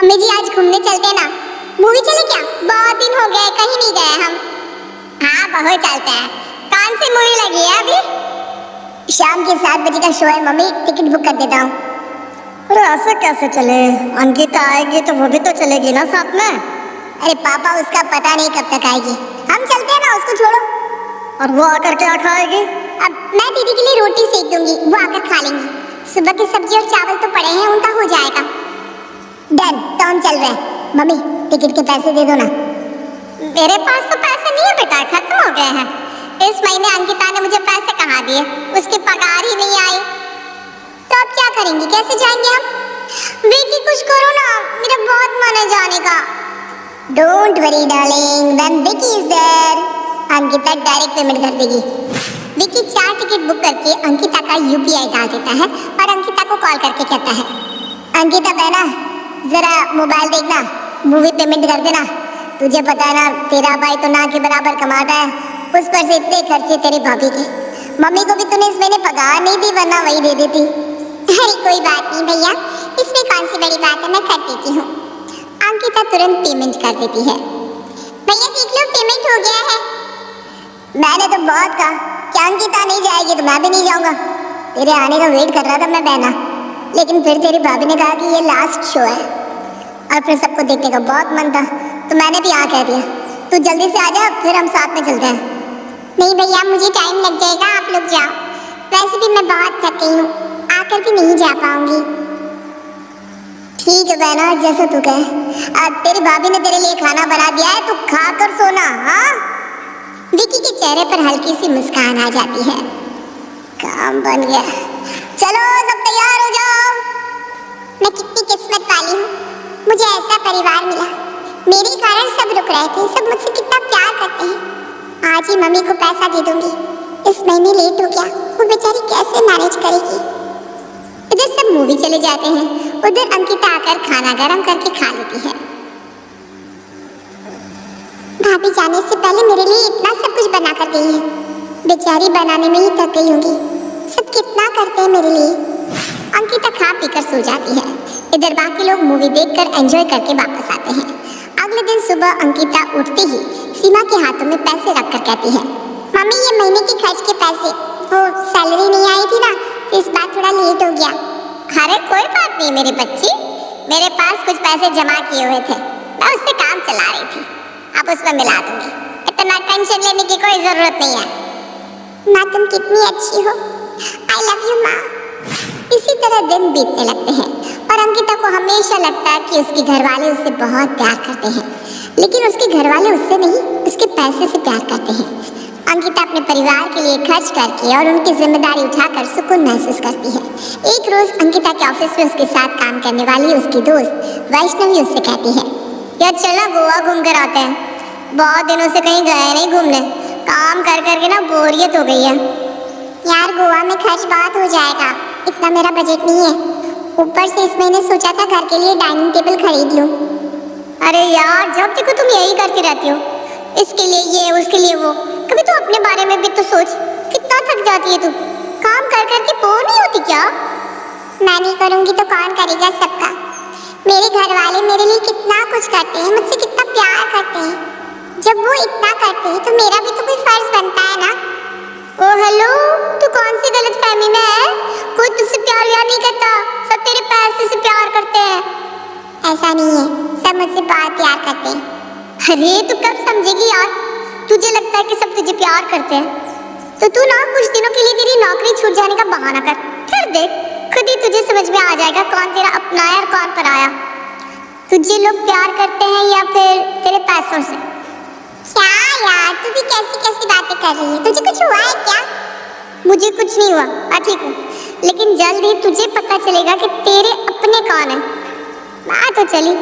Mummy जी आज घूमने चलते ना। मूवी चले क्या? बहुत दिन हो गए कहीं नहीं गए हम। हाँ बहुत चलते हैं। कौन सी मूवी लगी है अभी? शाम के 7 बजे का शो है मम्मी, टिकट बुक कर देता हूँ। अरे ऐसे कैसे चले? अंकिता आएगी तो वो भी तो चलेगी ना साथ में। अरे पापा उसका पता नहीं कब तक आएगी, हम चलते हैं ना, उसको छोड़ो। और वो आकर क्या खाएगी? अब मैं दीदी के लिए रोटी सेक दूंगी, वो आकर खा लेंगी। सुबह की सब्जी और चावल तो पड़े हैं, उनका हो जाएगा। डन, तो हम चल रहे हैं। मम्मी टिकट के पैसे दे दो ना। मेरे पास तो पैसे नहीं है बेटा, खत्म हो गए हैं। इस महीने अंकिता ने मुझे पैसे कहाँ दिए, उसकी पगार ही नहीं आई। तो अब क्या करेंगे, कैसे जाएंगे हम? विकी कुछ करो ना, मेरा बहुत मन है जाने का। Don't worry darling, when Vicky is there Ankita direct payment कर देगी। विकी 4 टिकट बुक करके अंकिता का यूपीआई डाल देता है और अंकिता को कॉल करके कहता है, अंकिता बहना जरा मोबाइल देखना, मूवी पेमेंट कर देना। तुझे पता है ना तेरा भाई तो ना के बराबर कमाता है, उस पर से इतने खर्चे तेरी भाभी के। मम्मी को भी तूने इस महीने पगार नहीं दी, वरना वही दे देती। अरे कोई बात नहीं भैया, इसमें कौन सी बड़ी बात है, मैं कर देती हूँ। अंकिता तुरंत पेमेंट कर देती है। भैया देख लो पेमेंट हो गया है। मैंने तो बहुत कहा कि अंकिता नहीं जाएगी तो मैं भी नहीं जाऊंगा। तेरे आने का वेट कर रहा था मैं बहना, लेकिन फिर तेरी भाभी ने कहा कि ये लास्ट शो है और फिर सबको देखने का बहुत मन था तो मैंने भी हाँ कह दिया। तू जल्दी से आ जा, फिर हम साथ में चलते हैं। नहीं भैया मुझे टाइम लग जाएगा, आप लोग जाओ। वैसे भी मैं बहुत थक गई हूँ, आकर भी नहीं जा पाऊंगी। ठीक है बहना, जैसा तू कहे। आज तेरी भाभी ने तेरे लिए खाना बना दिया है, तू खाकर सोना। हाँ, विकी के चेहरे पर हल्की सी मुस्कान आ जाती है। काम बन गया, चलो सब तैयार हो जाओ। मैं कितनी किस्मत वाली हूँ, मुझे ऐसा परिवार मिला। मेरे कारण सब रुक रहे थे, सब मुझसे कितना प्यार करते हैं। आज ही मम्मी को पैसा दे दूंगी। इस महीने लेट हो गया, वो बेचारी कैसे मैनेज करेगी। इधर सब मूवी चले जाते हैं, उधर अंकिता आकर खाना गरम करके खा लेती है। भाभी जाने से पहले मेरे लिए इतना सब कुछ बना कर गई है, बेचारी बनाने में ही थक गई होंगी। सब कितना करते हैं मेरे लिए। अंकिता खा पीकर सो जाती है। इधर बाकी लोग मूवी देखकर एंजॉय करके वापस आते हैं। अगले दिन सुबह अंकिता उठते ही सीमा के हाथों में पैसे रखकर कहती है, मम्मी ये महीने के खर्च के पैसे, वो सैलरी नहीं आई थी ना, तो इस बार थोड़ा लेट हो गया। अरे कोई बात नहीं मेरी बच्ची, मेरे पास कुछ पैसे जमा किए हुए थे, मैं उससे काम चला रही थी, अब उसमें मिला दूंगी। इतना टेंशन लेने की कोई जरूरत नहीं है। माँ तुम कितनी अच्छी हो, आई लव यू माँ। इसी तरह दिन बीतने लगते हैं और अंकिता को हमेशा लगता है कि उसके घर वाले उससे बहुत प्यार करते हैं, लेकिन उसके घर वाले उससे नहीं, उसके पैसे से प्यार करते हैं। अंकिता अपने परिवार के लिए खर्च करके और उनकी जिम्मेदारी उठाकर सुकून महसूस करती है। एक रोज अंकिता के ऑफिस में उसके साथ काम करने वाली उसकी दोस्त वैष्णवी उससे कहती है, यार चलना गोवा घूम कर आते हैं, बहुत दिनों से कहीं गए नहीं घूमने, काम कर करके ना बोरियत हो गई है। यार गोवा में खर्च बहुत हो जाएगा, इतना मेरा बजट नहीं है। ऊपर से इस महीने सोचा था घर के लिए डाइनिंग टेबल खरीद लूं। अरे यार जब देखो तुम यही करती रहती हो, इसके लिए ये उसके लिए वो, कभी तो अपने बारे में भी तो सोच। कितना थक जाती है तू, काम कर करके बोर नहीं होती क्या? मैं नहीं करूंगी तो कौन करेगा सबका। मेरे घर वाले मेरे लिए कितना कुछ करते हैं, मुझसे कितना प्यार करते हैं। जब वो इतना करते हैं तो मेरा भी तो कोई फर्ज बनता है ना। ओ हेलो, तू कौन सी गलतफहमी में है? कोई तुझसे प्यार यार नहीं करता, सब तेरे पैसे से प्यार करते हैं। ऐसा नहीं है, सब मुझसे बहुत प्यार करते हैं। अरे तू कब समझेगी यार, तुझे लगता है कि सब तुझे प्यार करते हैं, तो तू ना कुछ दिनों के लिए तेरी नौकरी छूट जाने का बहाना कर, फिर देख खुद ही तुझे समझ में आ जाएगा कौन तेरा अपना है और कौन पराया। तुझे लोग प्यार करते हैं या फिर तेरे पैसों से? क्या यार तू भी कैसी कैसी बातें कर रही है, तुझे कुछ हुआ है क्या? मुझे कुछ नहीं हुआ, मैं ठीक हूँ, लेकिन जल्द ही तुझे पता चलेगा कि तेरे अपने कौन है। मैं तो चली,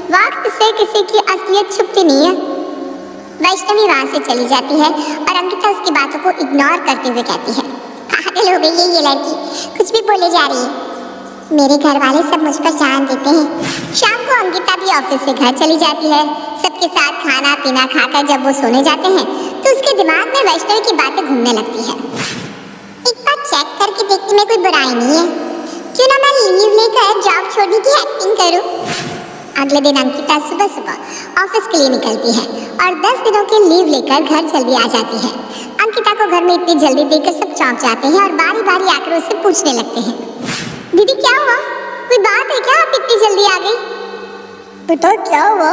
वक्त से किसी की असलियत छुपती नहीं है। वैष्णवी वहां से चली जाती है और अंकिता उसकी बातों को इग्नोर करते हुए कहती है, पागल हो गई है ये लड़की, कुछ भी बोले जा रही है। मेरे घर वाले सब मुझ पर जान देते हैं। शाम को अंकिता भी ऑफिस से घर चली जाती है। सबके साथ खाना पीना खाकर जब वो सोने जाते हैं तो उसके दिमाग में वैष्णवी की बातें घूमने लगती है। एक बार चेक करके देखने में कोई बुराई नहीं है, क्यों ना मैं लीव लेकर जॉब छोड़ने की एक्टिंग करूं। अगले दिन अंकिता सुबह सुबह ऑफिस के लिए निकलती है और 10 दिनों की लीव लेकर घर जल्दी आ जाती है। अंकिता को घर में इतनी जल्दी देखकर सब चौंक जाते हैं और बारी बारी आकर उससे पूछने लगते हैं, दीदी क्या हुआ, कोई बात है क्या, आप इतनी जल्दी आ गई? बेटा क्या हुआ,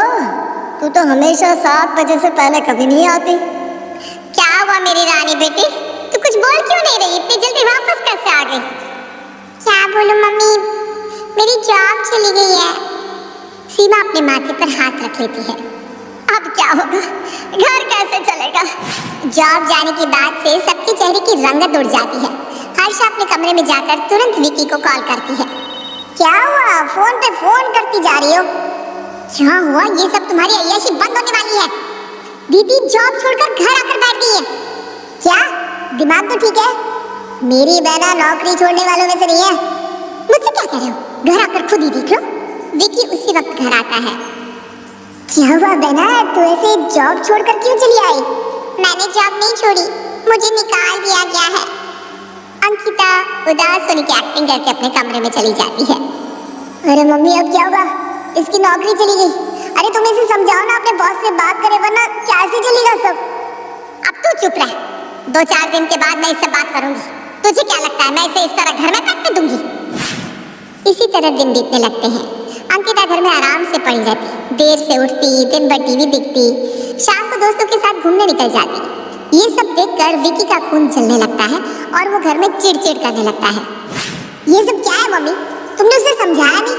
तू तो हमेशा 7 बजे से पहले कभी नहीं आती। क्या हुआ मेरी रानी बेटी, तू कुछ बोल क्यों नहीं रही, इतनी जल्दी वापस कैसे आ गई? क्या बोलूं मम्मी, मेरी जॉब चली गई है। सीमा अपने माथे पर हाथ रख लेती है। अब क्या होगा, घर कैसे चलेगा? जॉब जाने की बात से सबके चेहरे की रंगत उड़ जाती है। हर्षा अपने कमरे में जाकर तुरंत विकी को कॉल करती है। क्या हुआ, फोन पे फोन करती जा रही हो? क्या हुआ, ये सब तुम्हारी अय्याशी बंद होने वाली है। दीदी जॉब छोड़कर घर आकर बैठ गई है। क्या दिमाग तो ठीक है? मेरी बहना नौकरी छोड़ने वालों में से नहीं है। मुझसे क्या कह रहे हो, घर आकर खुद ही देख लो। विकी उसी वक्त घर आता है। क्या हुआ बहना, तू ऐसे जॉब छोड़कर क्यों चली आई? मैंने जॉब नहीं छोड़ी, मुझे निकाल दिया गया है। अंकिता उदास होने की एक्टिंग करके अपने कमरे में चली जाती है। अरे मम्मी अब क्या होगा, इसकी नौकरी चली गई। अरे तुम इसे समझाओ ना, अपने बॉस से बात करे, वरना कैसे चलेगा सब। अब तू चुप रह, 2-4 दिन के बाद मैं इससे बात करूंगी। तुझे क्या लगता है मैं इसे इस तरह घर में बैठने दूंगी? इसी तरह दिन बीतने लगते हैं। अंकिता घर में आराम से पड़ी रहती, देर से उठती, दिन भर टीवी देखती, शाम को दोस्तों के साथ घूमने निकल जाती। ये सब देखकर विकी का खून जलने लगता है और वो घर में चिड़चिड़ करने लगता है। ये सब क्या है मम्मी, तुमने उसे समझाया नहीं?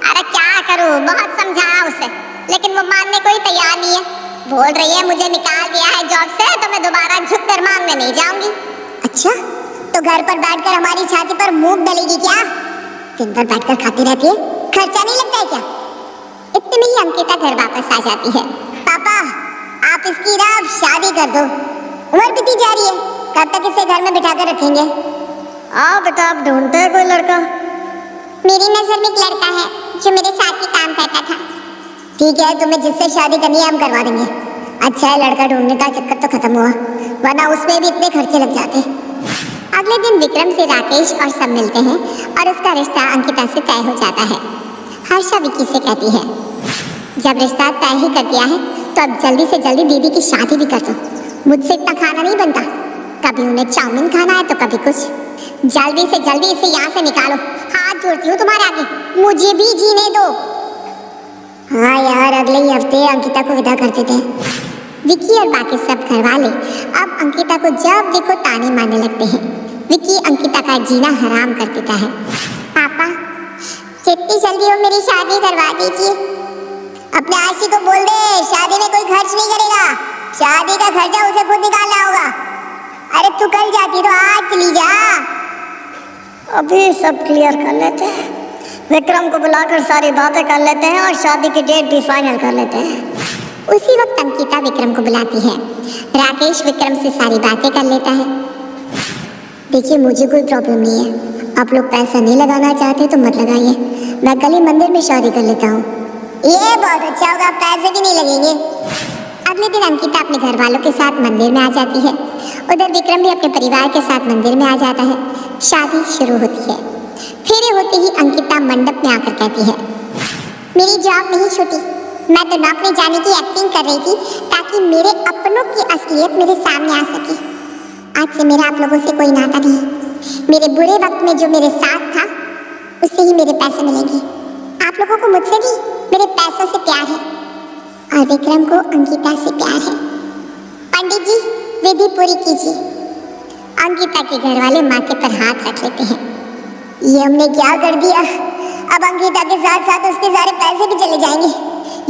अरे क्या करूं, बहुत समझाया उसे, लेकिन वो मानने को ही तैयार नहीं है। बोल रही है मुझे निकाल दिया है जॉब से तो मैं दोबारा झुककर मांगने नहीं जाऊंगी। अच्छा, तो घर पर बैठकर हमारी छाती पर मूंग डलेगी क्या? दिन भर बैठकर खाती रहती है, खर्चा नहीं लगता है क्या? इतने में ही अंकिता घर वापस आ जाती है। पापा आप इसकी ना अब शादी कर दो, उम्र बीती जा रही है, कब तक इसे घर में बिठा कर रखेंगे? आओ बेटा, आप ढूंढते हैं कोई लड़का? मेरी नजर में एक लड़का है जो मेरे साथ ही काम करता था। ठीक है, तुम्हें जिससे शादी करनी है हम करवा देंगे। अच्छा है लड़का ढूंढने का चक्कर तो खत्म हुआ, वरना उसमें भी इतने खर्चे लग जाते। अगले दिन विक्रम से राकेश और सब मिलते हैं और उसका रिश्ता अंकिता से तय हो जाता है। हर्षा विकी से कहती है, जब रिश्ता तय ही कर दिया है तो अब जल्दी से जल्दी दीदी की शादी भी कर दो। मुझसे इतना खाना नहीं बनता, कभी उन्हें चाउमीन खाना है तो कभी कुछ। जल्दी से जल्दी इसे यहाँ से निकालो, हाथ जोड़ती हूँ तुम्हारे आगे, मुझे भी जीने दो। हाँ यार, अगले ही हफ्ते अंकिता को विदा कर देते हैं। विकी और बाकी सब घर वाले अब अंकिता को जब देखो ताने मारने लगते हैं। विकी अंकिता का जीना हराम कर देता है। पापा जितनी जल्दी हो मेरी शादी करवा दीजिए। अपने आशी को बोल दे शादी में कोई खर्च नहीं करेगा, शादी का खर्चा उसे खुद निकालना होगा। अरे तू कल जाती तो आज चली जा। अभी सब क्लियर कर लेते हैं, विक्रम को बुलाकर सारी बातें कर लेते हैं और शादी की डेट भी फाइनल कर लेते हैं। उसी वक्त अंकिता विक्रम को बुलाती है। राकेश विक्रम से सारी बातें कर लेता है। देखिए मुझे कोई प्रॉब्लम नहीं है, आप लोग पैसा नहीं लगाना चाहते तो मत लगाइए, मैं कल ही मंदिर में शादी कर लेता हूँ। ये बहुत अच्छा होगा, पैसे भी नहीं लगेंगे। अगले दिन अंकिता अपने घर वालों के साथ मंदिर में आ जाती है। उधर विक्रम भी अपने परिवार के साथ मंदिर में आ जाता है। शादी शुरू होती है। फेरे होते ही अंकिता मंडप में आकर कहती है, मेरी जॉब नहीं छूटी, मैं तो नौकरी जाने की एक्टिंग कर रही थी ताकि मेरे अपनों की असलियत मेरे सामने आ सके। आज से मेरा आप लोगों से कोई नाता नहीं। मेरे बुरे वक्त में जो मेरे साथ था उससे ही मेरे पैसे मिलेंगे। आप लोगों को मुझसे नहीं मेरे पैसों से प्यार है और विक्रम को अंकिता से प्यार है। पंडित जी विधि पूरी कीजिए। अंकिता के घर वाले माथे पर हाथ रख लेते हैं। ये हमने क्या कर दिया, अब अंकिता के साथ साथ उसके सारे पैसे भी चले जाएंगे।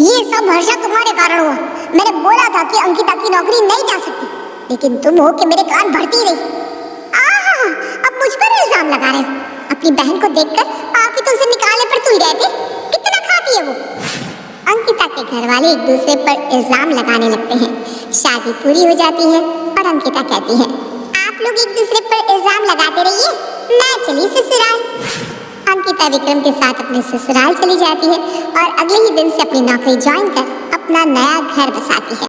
ये सब हर्षा तुम्हारे कारण हुआ। मैंने बोला था कि अंकिता की नौकरी नहीं जा सकती, लेकिन तुम हो कि मेरे कान भरती रही। अब मुझ पर इल्जाम लगा रहे हो। अपनी बहन को देखकर आप ही तो उसे निकालने पर तुल गए थे। कितना खाती है वो। अंकिता के घर वाले एक दूसरे पर इल्जाम लगाने लगते हैं। शादी पूरी हो जाती है और अंकिता कहती है, आप लोग एक दूसरे पर इल्जाम लगाते रहिए, मैं चली ससुराल। अंकिता विक्रम के साथ अपने ससुराल चली जाती है और अगले ही दिन से अपनी नौकरी ज्वाइन कर अपना नया घर बसाती है।